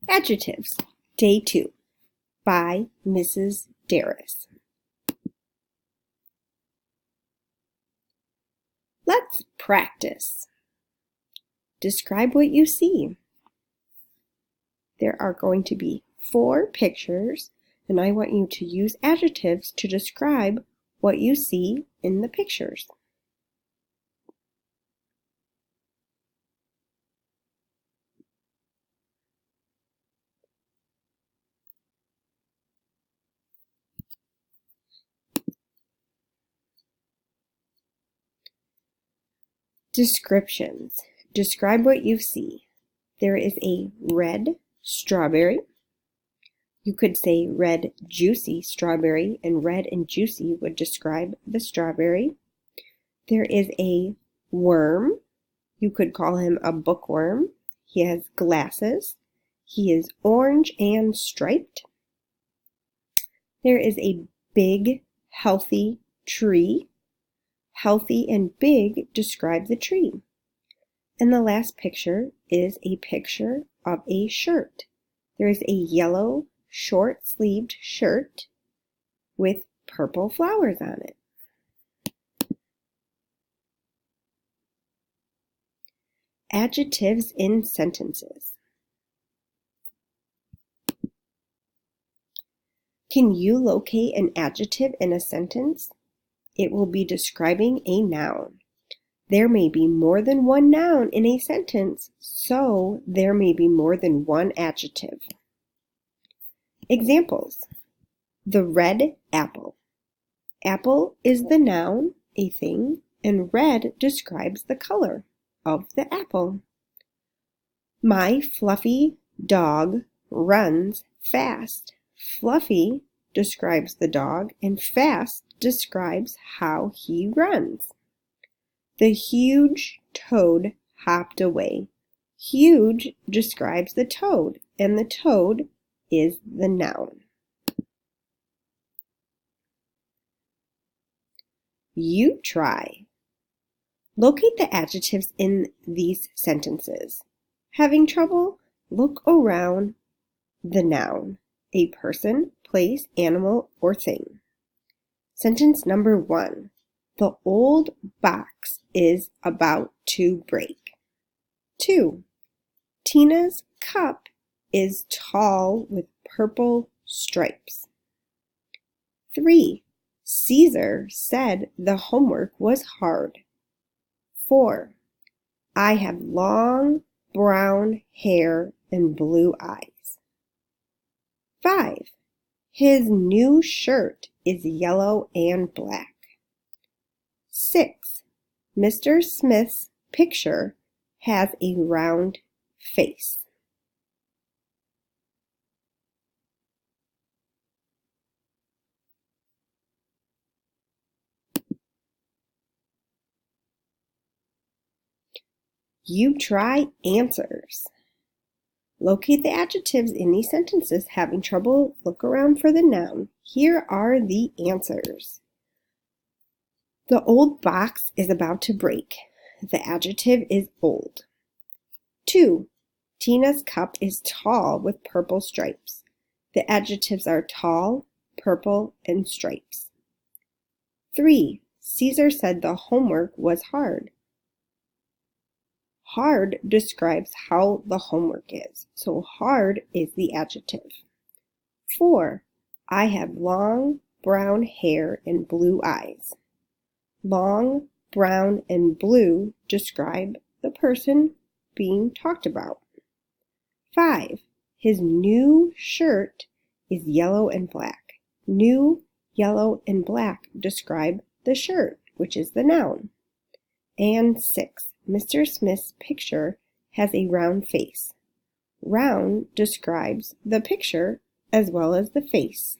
Adjectives, Day 2, by Mrs. Darris. Let's practice. Describe what you see. There are going to be 4 pictures, and I want you to use adjectives to describe what you see in the pictures. Descriptions. Describe what you see. There is a red strawberry. You could say red juicy strawberry, and red and juicy would describe the strawberry. There is a worm. You could call him a bookworm. He has glasses. He is orange and striped. There is a big, healthy tree. Healthy and big describe the tree. And the last picture is a picture of a shirt. There is a yellow, short-sleeved shirt with purple flowers on it. Adjectives in sentences. Can you locate an adjective in a sentence? It will be describing a noun. There may be more than one noun in a sentence, so there may be more than one adjective. Examples. The red apple. Apple is the noun, a thing, and red describes the color of the apple. My fluffy dog runs fast. Fluffy describes the dog, and fast describes how he runs. The huge toad hopped away. Huge describes the toad, and the toad is the noun. You try. Locate the adjectives in these sentences. Having trouble? Look around the noun, a person, place, animal, or thing. Sentence number 1. The old box is about to break. 2. Tina's cup is tall with purple stripes. 3. Caesar said the homework was hard. 4. I have long brown hair and blue eyes. 5. His new shirt is yellow and black. 6. Mr. Smith's picture has a round face. You try answers. Locate the adjectives in these sentences. Having trouble? Look around for the noun. Here are the answers. The old box is about to break. The adjective is old. 2. Tina's cup is tall with purple stripes. The adjectives are tall, purple, and stripes. 3. Caesar said the homework was hard. Hard describes how the homework is, so hard is the adjective. 4. I have long brown hair and blue eyes. Long, brown, and blue describe the person being talked about. 5. His new shirt is yellow and black. New, yellow, and black describe the shirt, which is the noun. And 6. Mr. Smith's picture has a round face. Round describes the picture as well as the face.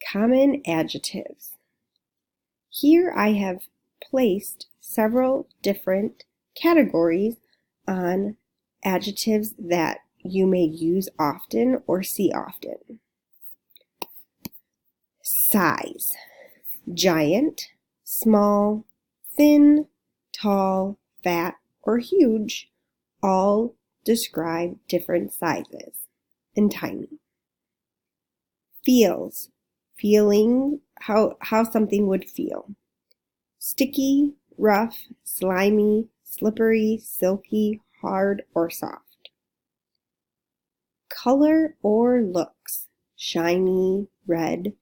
Common adjectives. Here I have placed several different categories on adjectives that you may use often or see often. Size. Giant, small, thin, tall, fat, or huge all describe different sizes and timing. Feels, feeling how something would feel. Sticky, rough, slimy, slippery, silky, hard, or soft. Color or looks. Shiny, red,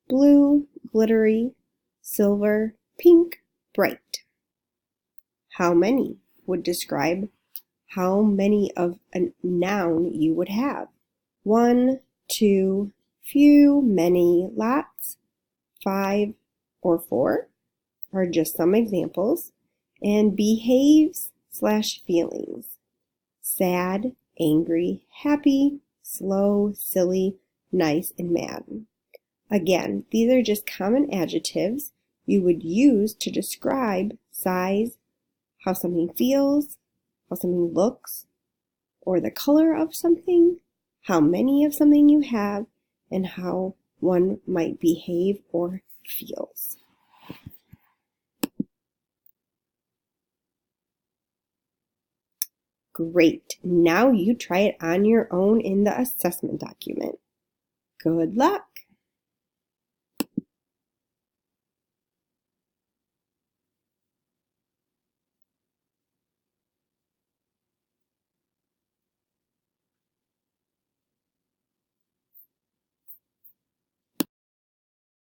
blue, glittery, silver, pink, bright. How many would describe how many of a noun you would have. 1, 2, few, many, lots, 5, or 4 are just some examples. And behaves/feelings. Sad, angry, happy, slow, silly, nice, and mad. Again, these are just common adjectives you would use to describe size, how something feels, how something looks, or the color of something, how many of something you have, and how one might behave or feels. Great. Now you try it on your own in the assessment document. Good luck.